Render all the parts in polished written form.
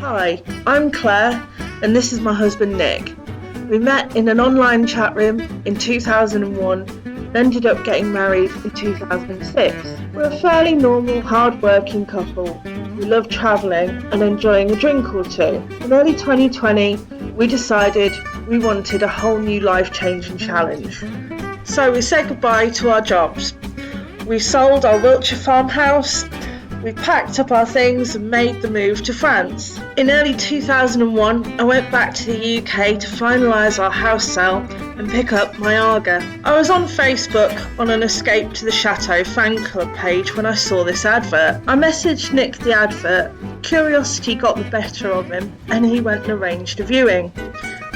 Hi, I'm Claire and this is my husband Nick. We met in an online chat room in 2001 and ended up getting married in 2006. We're a fairly normal, hard-working couple. We love travelling and enjoying a drink or two. In early 2020, we decided we wanted a whole new life-changing challenge. So we said goodbye to our jobs. We sold our Wiltshire farmhouse. We packed up our things and made the move to France. In early 2001, I went back to the UK to finalise our house sale and pick up my Aga. I was on Facebook on an Escape to the Chateau fan club page when I saw this advert. I messaged Nick the advert. Curiosity got the better of him and he went and arranged a viewing.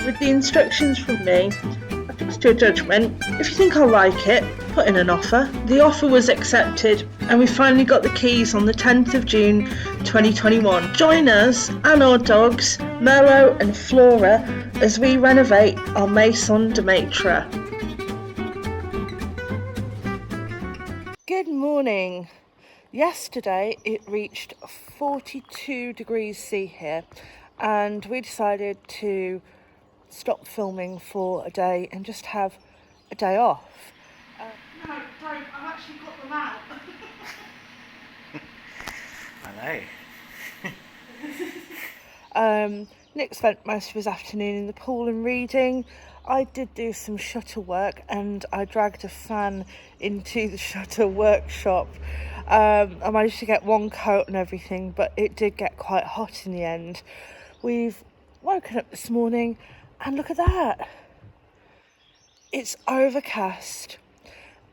With the instructions from me, I trust your judgment. If you think I'll like it, put in an offer. The offer was accepted and we finally got the keys on the 10th of June 2021. Join us and our dogs, Merlot and Flora, as we renovate our Maison de Maître. Good morning. Yesterday it reached 42 degrees C here and we decided to stop filming for a day and just have a day off. No, don't. I've actually got them out. I know. Nick spent most of his afternoon in the pool and reading. I did do some shutter work and I dragged a fan into the shutter workshop. I managed to get one coat and everything, but it did get quite hot in the end. We've woken up this morning and look at that. It's overcast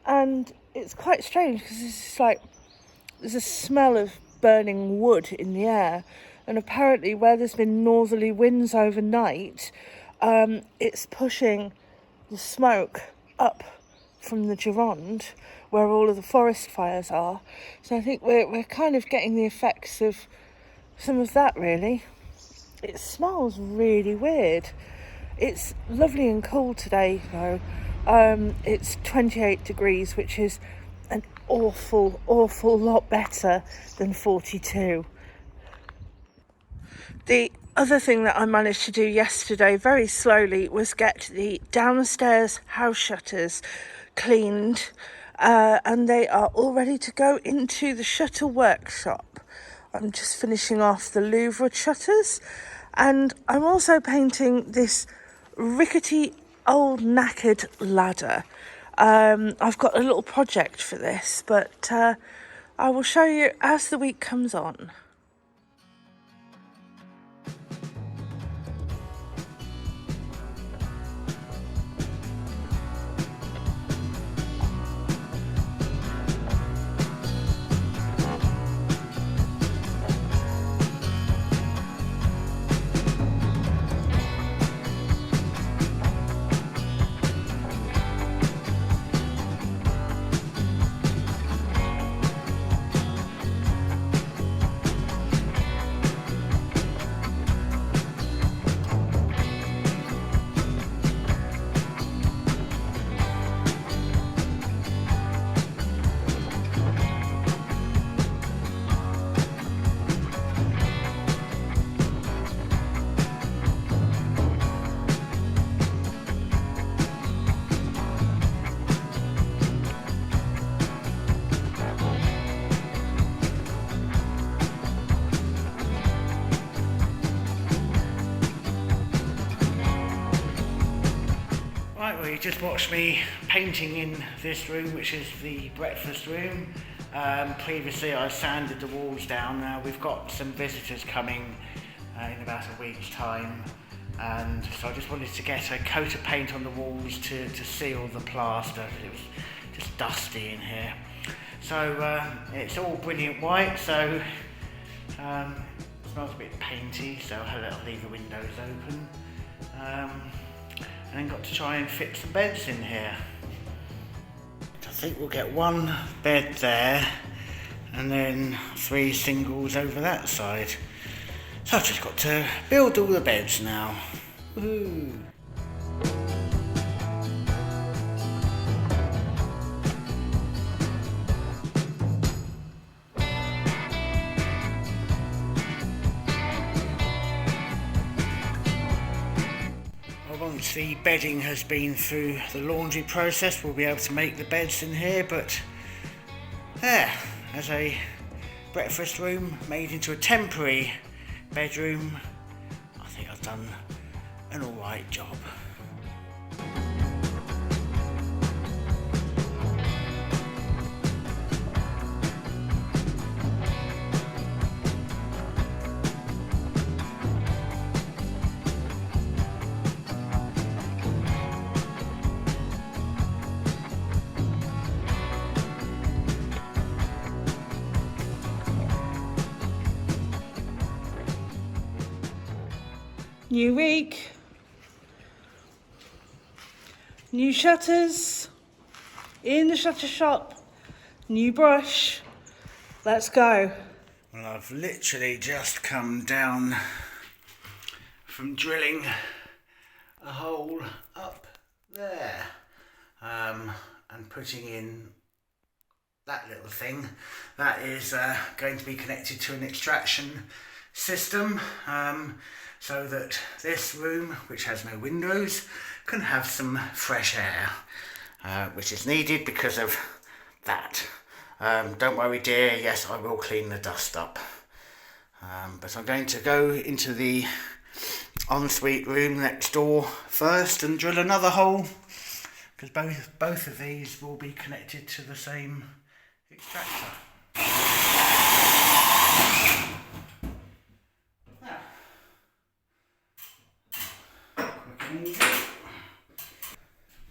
and it's quite strange because it's like there's a smell of burning wood in the air, and apparently where there's been northerly winds overnight, it's pushing the smoke up from the Gironde where all of the forest fires are. So I think we're kind of getting the effects of some of that, really. It smells really weird. It's lovely and cool today though. It's 28 degrees, which is an awful lot better than 42. The other thing that I managed to do yesterday very slowly was get the downstairs house shutters cleaned, and they are all ready to go into the shutter workshop. I'm just finishing off the Louvre shutters, and I'm also painting this rickety old knackered ladder. I've got a little project for this, but I will show you as the week comes on. Right, well, you just watched me painting in this room, which is the breakfast room. Previously I sanded the walls down. Now we've got some visitors coming in about a week's time, and so I just wanted to get a coat of paint on the walls to seal the plaster. It was just dusty in here. So it's all brilliant white, so it smells a bit painty, so I'll leave the windows open. And then got to try and fit some beds in here. I think we'll get one bed there and then 3 singles over that side. So I've just got to build all the beds now. Woohoo! once the bedding has been through the laundry process, we'll be able to make the beds in here. But there, as a breakfast room made into a temporary bedroom, I think I've done an alright job. New week, new shutters, in the shutter shop, new brush, let's go. Well, I've literally just come down from drilling a hole up there and putting in that little thing. That is going to be connected to an extraction system, so that this room, which has no windows, can have some fresh air, which is needed because of that. Don't worry dear, yes, I will clean the dust up. But I'm going to go into the ensuite room next door first and drill another hole, because both of these will be connected to the same extractor.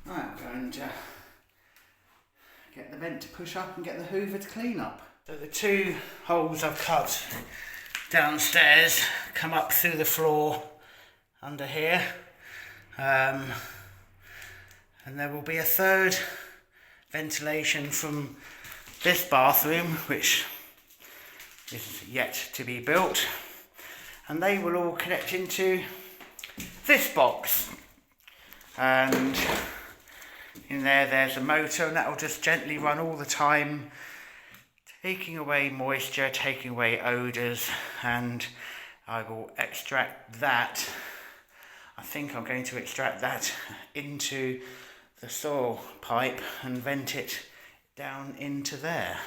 I'm going to get the vent to push up and get the hoover to clean up. So the two holes I've cut downstairs come up through the floor under here, and there will be a third ventilation from this bathroom, which is yet to be built, and they will all connect into this box, and in there's a motor, and that will just gently run all the time, taking away moisture, taking away odours, and I will extract that. I think I'm going to extract that into the soil pipe and vent it down into there.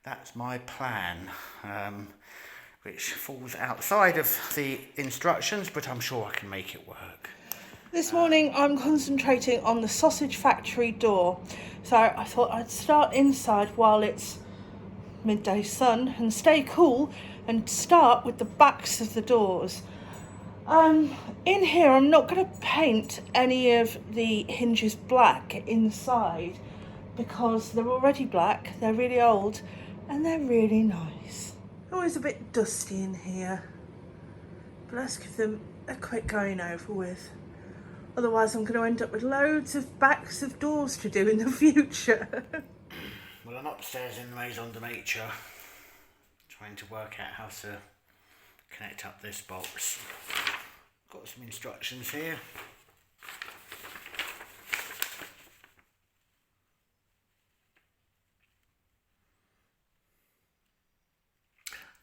That's my plan, which falls outside of the instructions, but I'm sure I can make it work. This morning I'm concentrating on the sausage factory door, so I thought I'd start inside while it's midday sun and stay cool, and start with the backs of the doors. In here I'm not going to paint any of the hinges black inside because they're already black, they're really old and they're really nice. Always a bit dusty in here, but let's give them a quick going over with. Otherwise I'm going to end up with loads of backs of doors to do in the future. Well, I'm upstairs in the Maison de Maître trying to work out how to connect up this box. Got some instructions here.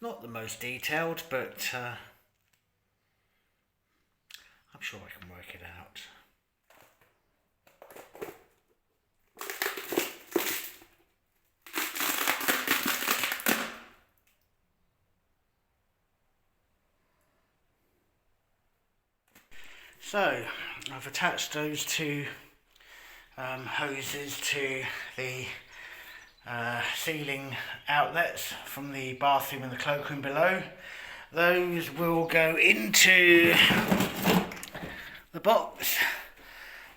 Not the most detailed, but I'm sure I can work it out. So I've attached those two hoses to the ceiling outlets from the bathroom and the cloakroom below. Those will go into the box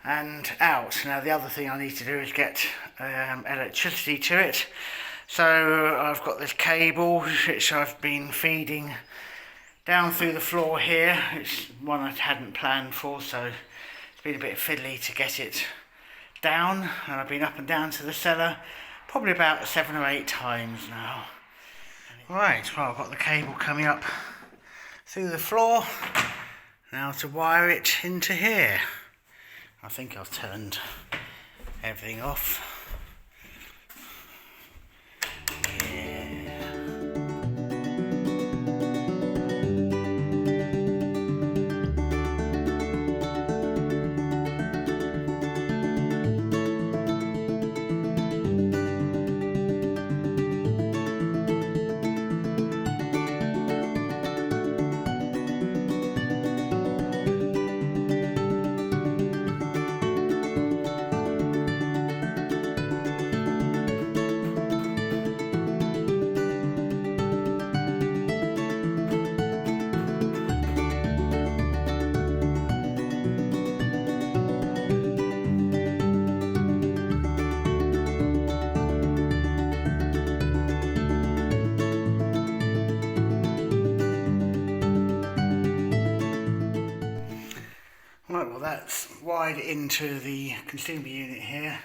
and out. Now the other thing I need to do is get electricity to it. So I've got this cable which I've been feeding down through the floor here. It's one I hadn't planned for, so it's been a bit fiddly to get it down, and I've been up and down to the cellar probably about 7 or 8 times now. Right, well, I've got the cable coming up through the floor now to wire it into here. I think I've turned everything off. Right, well that's wired into the consumer unit here.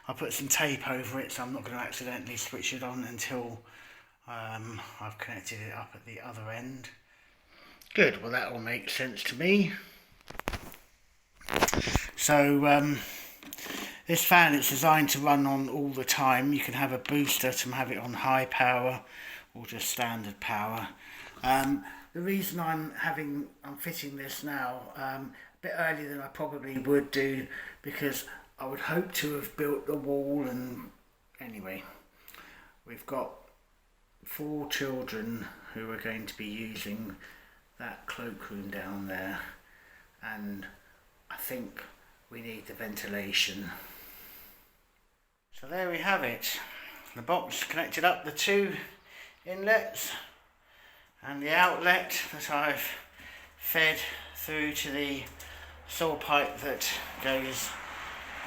I put some tape over it so I'm not going to accidentally switch it on until I've connected it up at the other end. Good, well that all makes sense to me. So this fan is designed to run on all the time. You can have a booster to have it on high power or just standard power. The reason I'm fitting this now a bit earlier than I probably would do, because I would hope to have built the wall, and anyway, we've got 4 children who are going to be using that cloakroom down there, and I think we need the ventilation. So there we have it. The box connected up the 2 inlets and the outlet that I've fed through to the saw pipe that goes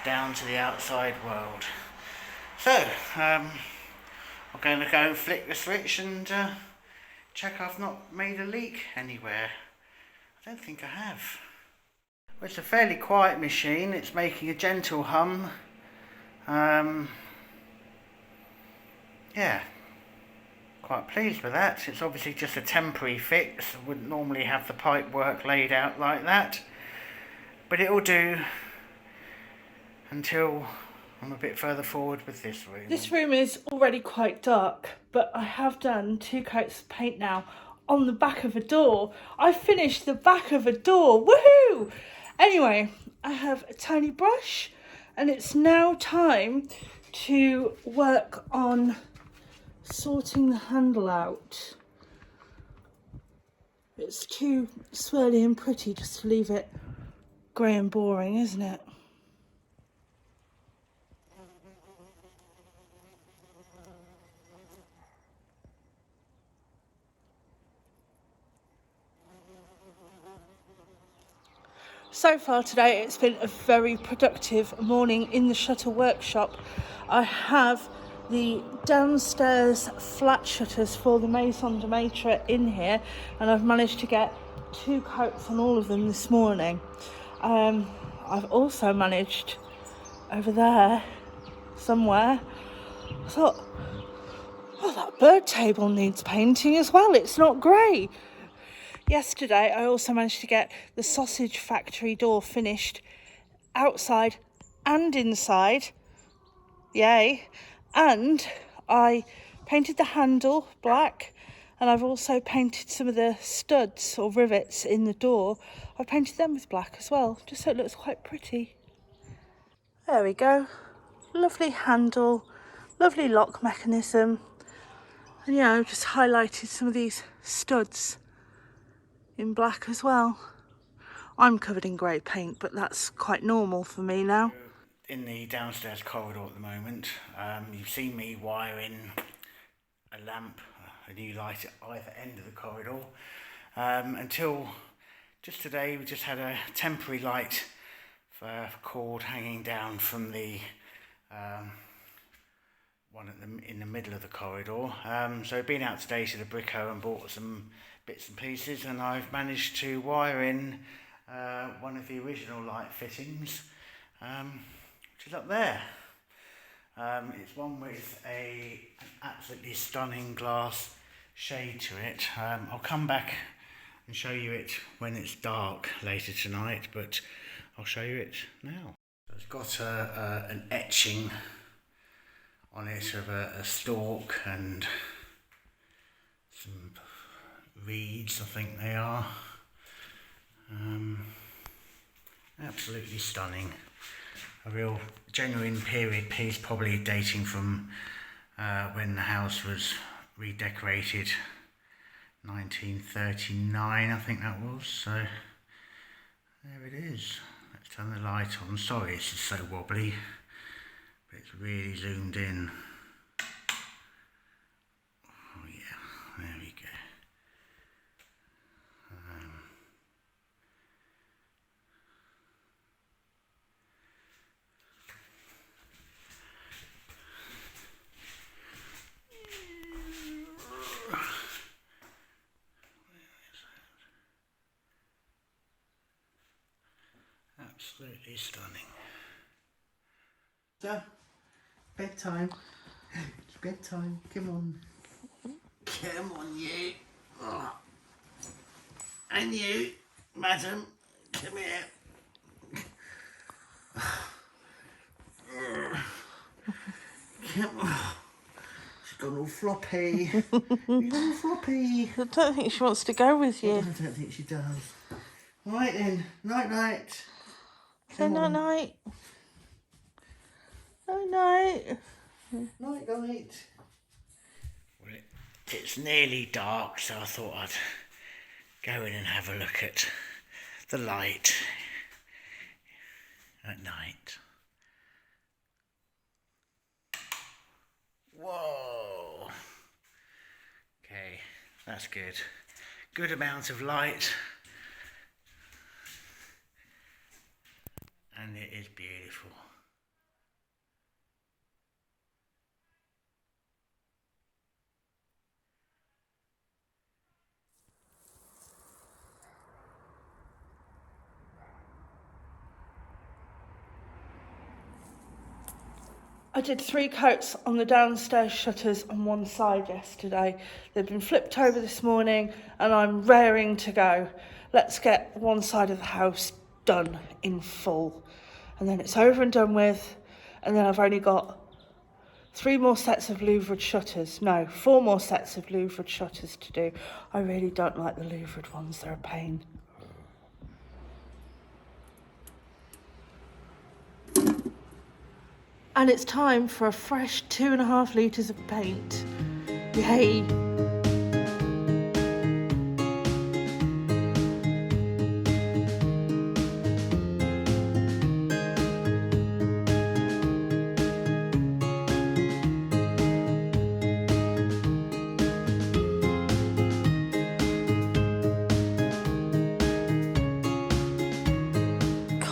down to the outside world. So I'm going to go flick the switch and check I've not made a leak anywhere. I don't think I have. Well, it's a fairly quiet machine. It's making a gentle hum. Yeah, quite pleased with that. It's obviously just a temporary fix. I wouldn't normally have the pipe work laid out like that, but it'll do until I'm a bit further forward with this room. This room is already quite dark, but I have done 2 coats of paint now on the back of a door. I finished the back of a door, woohoo! Anyway, I have a tiny brush and it's now time to work on sorting the handle out. It's too swirly and pretty just to leave it grey and boring, isn't it? So far today it's been a very productive morning in the shutter workshop. I have the downstairs flat shutters for the Maison de Maître in here, and I've managed to get 2 coats on all of them this morning. I've also managed over there somewhere, I thought, oh, that bird table needs painting as well, it's not grey. Yesterday I also managed to get the sausage factory door finished outside and inside, yay, and I painted the handle black, and I've also painted some of the studs or rivets in the door. I've painted them with black as well, just so it looks quite pretty. There we go, lovely handle, lovely lock mechanism, and yeah, I've just highlighted some of these studs in black as well. I'm covered in grey paint, but that's quite normal for me now. In the downstairs corridor at the moment, you've seen me wiring a lamp, a new light at either end of the corridor, until just today we just had a temporary light cord hanging down from the one in the middle of the corridor. So I've been out today to the Brico and bought some bits and pieces, and I've managed to wire in one of the original light fittings, which is up there. It's one with an absolutely stunning glass shade to it. I'll come back and show you it when it's dark later tonight, but I'll show you it now. It's got an etching on it of a stork and some reeds, I think they are. Absolutely stunning. A real genuine period piece, probably dating from when the house was redecorated, 1939 I think that was. So there it is. Let's turn the light on. Sorry it's just so wobbly, but it's really zoomed in. Oh yeah, there we go. Absolutely stunning. So, bedtime. It's bedtime. Come on. Come on, you. Oh. And you, madam, come here. Come on. She's gone all floppy. You're all floppy. I don't think she wants to go with you. I don't think she does. Right then, night night. Say night night. Night night. Night night. Well, it's nearly dark, so I thought I'd go in and have a look at the light at night. Whoa. Okay, that's good. Good amount of light. And it is beautiful. I did 3 coats on the downstairs shutters on one side yesterday. They've been flipped over this morning and I'm raring to go. Let's get one side of the house done in full. And then it's over and done with. And then I've only got 3 more sets of louvered shutters. No, 4 more sets of louvered shutters to do. I really don't like the louvered ones, they're a pain. And it's time for a fresh 2.5 litres of paint. Yay!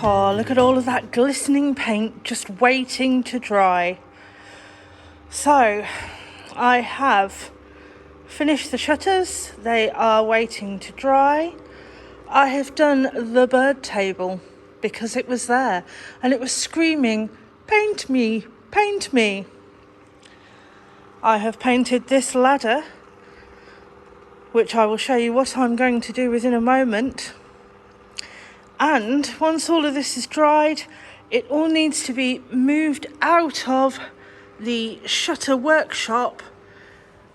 Oh, look at all of that glistening paint just waiting to dry. So, I have finished the shutters. They are waiting to dry. I have done the bird table because it was there and it was screaming, "Paint me, paint me." I have painted this ladder, which I will show you what I'm going to do with in a moment. And once all of this is dried, it all needs to be moved out of the shutter workshop,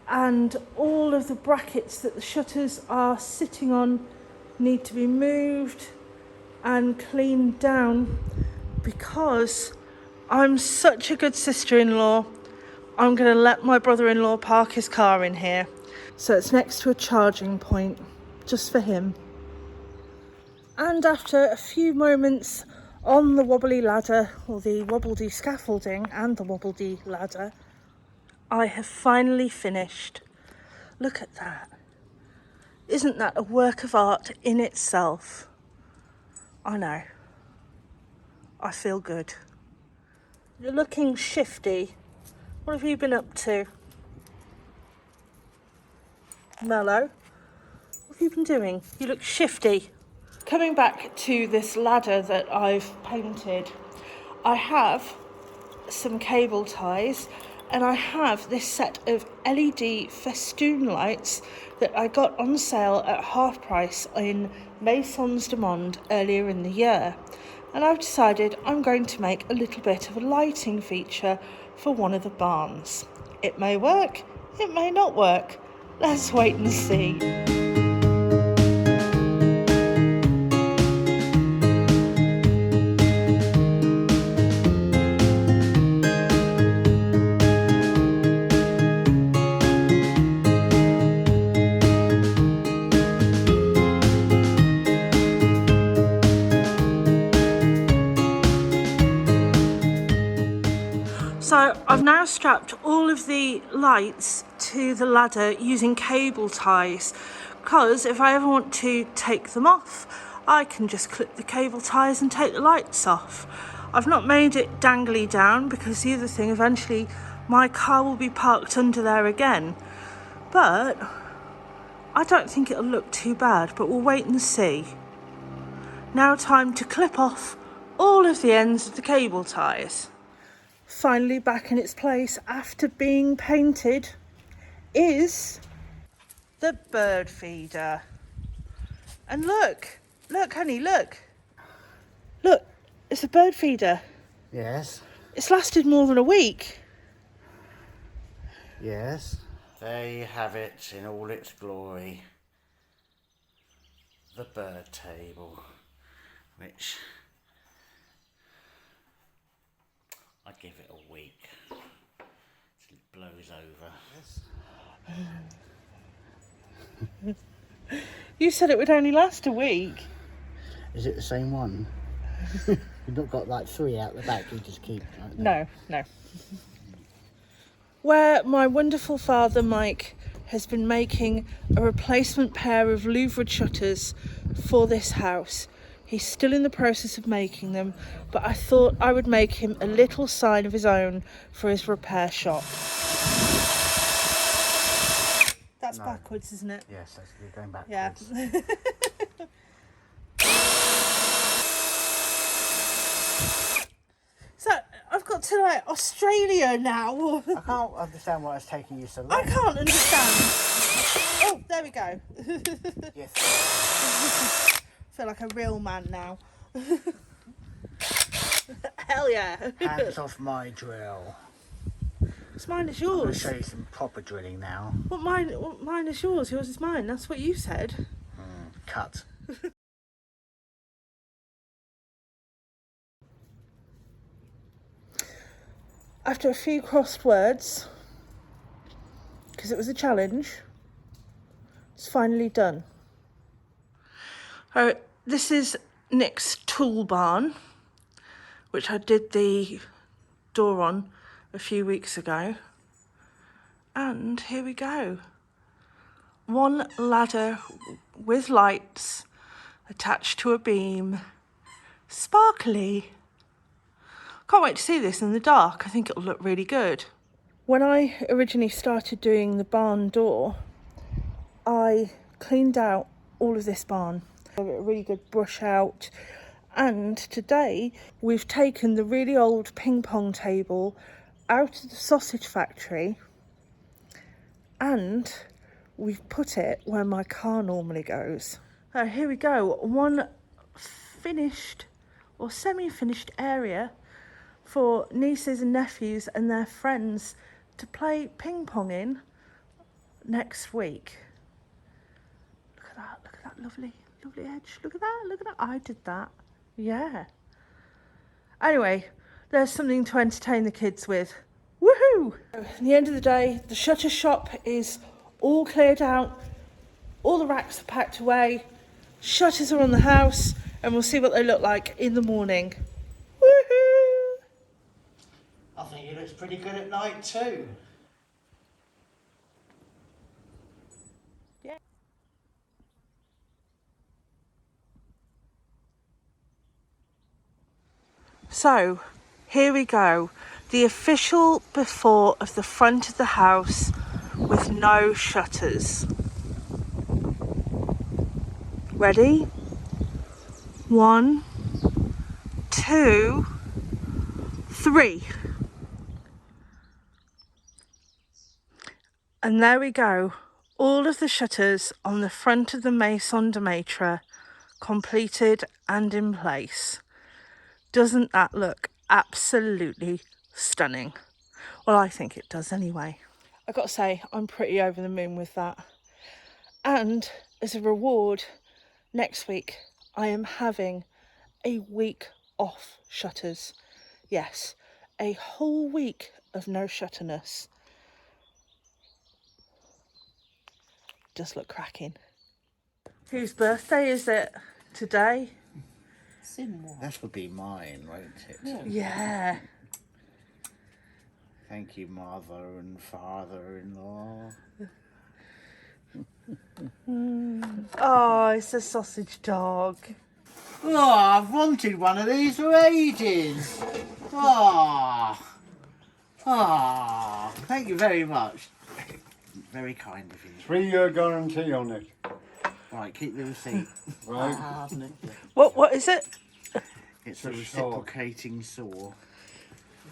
and all of the brackets that the shutters are sitting on need to be moved and cleaned down, because I'm such a good sister-in-law. I'm going to let my brother-in-law park his car in here. So it's next to a charging point, just for him. And after a few moments on the wobbly ladder, or the wobbledy scaffolding and the wobbledy ladder, I have finally finished. Look at that. Isn't that a work of art in itself? I know. I feel good. You're looking shifty. What have you been up to? Mellow? What have you been doing? You look shifty. Coming back to this ladder that I've painted, I have some cable ties and I have this set of LED festoon lights that I got on sale at half price in Maison de Maître earlier in the year. And I've decided I'm going to make a little bit of a lighting feature for one of the barns. It may work, it may not work. Let's wait and see. So I've now strapped all of the lights to the ladder using cable ties, because if I ever want to take them off, I can just clip the cable ties and take the lights off. I've not made it dangly down because the other thing, eventually my car will be parked under there again. But I don't think it'll look too bad, but we'll wait and see. Now time to clip off all of the ends of the cable ties. Finally back in its place after being painted is the bird feeder. And look, honey, look, it's a bird feeder. Yes. It's lasted more than a week. Yes. There you have it in all its glory. The bird table, which I'd give it a week till it blows over. You said it would only last a week. Is it the same one? You've not got like 3 out the back, you just keep like that. No. Where my wonderful father Mike has been making a replacement pair of louvered shutters for this house. He's still in the process of making them, but I thought I would make him a little sign of his own for his repair shop. That's backwards, isn't it? Yes, that's you're going backwards. Yeah. So I've got to like Australia now. I can't understand why it's taking you so long. I can't understand. Oh, there we go. Yes. Feel like a real man now. Hell yeah. Hands off my drill. It's mine is I'm going to yours. show you some proper drilling now. What mine is yours, yours is mine. That's what you said. Cut. After a few crossed words, because it was a challenge, it's finally done. This is Nick's tool barn, which I did the door on a few weeks ago. And here we go. One ladder with lights attached to a beam. Sparkly. Can't wait to see this in the dark. I think it'll look really good. When I originally started doing the barn door, I cleaned out all of this barn. I got a really good brush out. And today we've taken the really old ping pong table out of the sausage factory and we've put it where my car normally goes. So here we go. One finished or semi-finished area for nieces and nephews and their friends to play ping pong in next week. Look at that lovely edge. Look at that, I did that. Yeah. Anyway, there's something to entertain the kids with. Woohoo! At the end of the day, the shutter shop is all cleared out. All the racks are packed away. Shutters are on the house, and we'll see what they look like in the morning. Woohoo! I think it looks pretty good at night too. Yeah. So, here we go. The official before of the front of the house with no shutters. Ready? 1, 2, 3. And there we go. All of the shutters on the front of the Maison de Maître completed and in place. Doesn't that look absolutely stunning? Well, I think it does anyway. I've got to say, I'm pretty over the moon with that. And as a reward, next week I am having a week off shutters. Yes, a whole week of no shutterness. Just look cracking. Whose birthday is it today? That would be mine, won't it? Yeah. Thank you, mother and father-in-law. Oh, it's a sausage dog. Oh, I've wanted one of these for ages. Oh, thank you very much. Very kind of you. 3-year guarantee on it. Right, keep the receipt. Right. What is it? It's a reciprocating saw.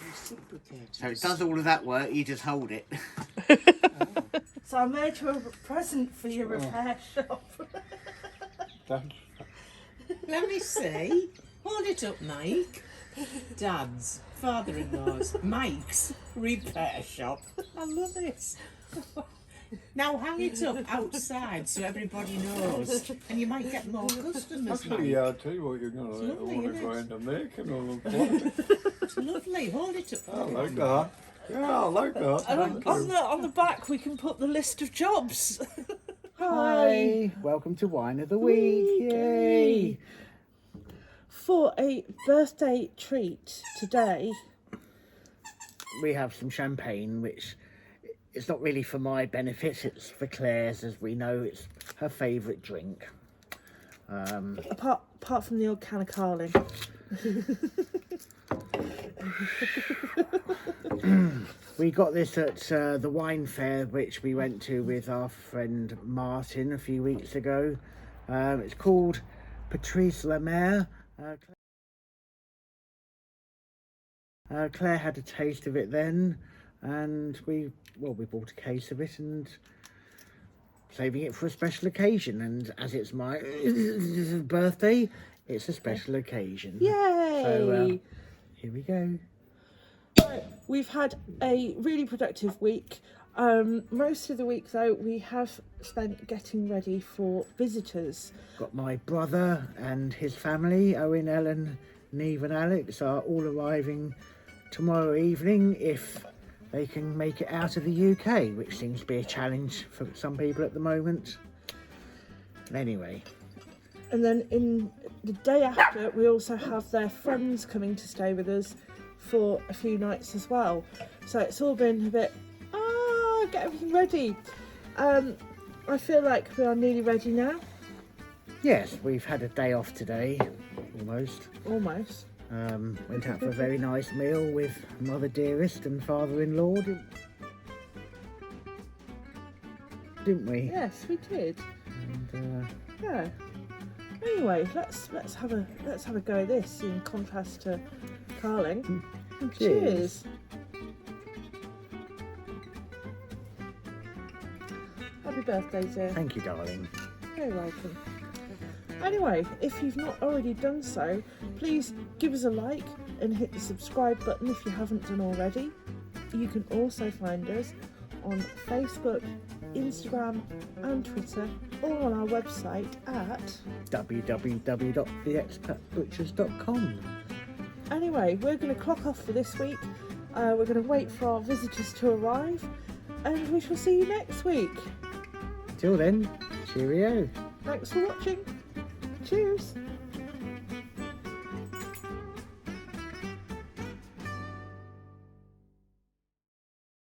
Reciprocated. So it does all of that work, you just hold it. So I made you a present for your repair shop. Let me see. Hold it up, Mike. Dad's, father-in-law's, Mike's repair shop. I love it. Now hang it up outside so everybody knows, and you might get more customers. Actually, Mike. I'll tell you what you're going It's to lovely, want to isn't go it? into making all of that. It's lovely. Hold it up. I like that. Yeah, I like that. And Thank on you. the back we can put the list of jobs. Hi, welcome to Wine of the Week. Yay! For a birthday treat today, We have some champagne, which it's not really for my benefit, it's for Claire's, as we know it's her favourite drink. apart from the old can of Carling. We got this at the wine fair, which we went to with our friend Martin a few weeks ago. It's called Patrice Lemaire. Claire had a taste of it then, and we bought a case of it and saving it for a special occasion. And as it's my birthday, it's a special occasion. Yay! So here we go. Right, we've had a really productive week. Most of the week though we have spent getting ready for visitors. Got my brother and his family, Owen, Ellen, Neve and Alex, are all arriving tomorrow evening if they can make it out of the UK, which seems to be a challenge for some people at the moment. Anyway, And then in the day after we also have their friends coming to stay with us for a few nights as well. So it's all been a bit, get everything ready. I feel like we are nearly ready now. yes, we've had a day off today, almost. Almost. Went out for a very nice meal with Mother Dearest and Father-in-law, didn't we? Yes, we did. And, Yeah. Anyway, let's have a go at this in contrast to Carling. Cheers. Happy birthday, dear. thank you, darling. Very welcome. Anyway, if you've not already done so, please give us a like and hit the subscribe button if you haven't done already. You can also find us on Facebook, Instagram and Twitter, or on our website at... www.theexpatbutchers.com. Anyway, we're going to clock off for this week. We're going to wait for our visitors to arrive, and we shall see you next week. Till then, cheerio. Thanks for watching. Cheers.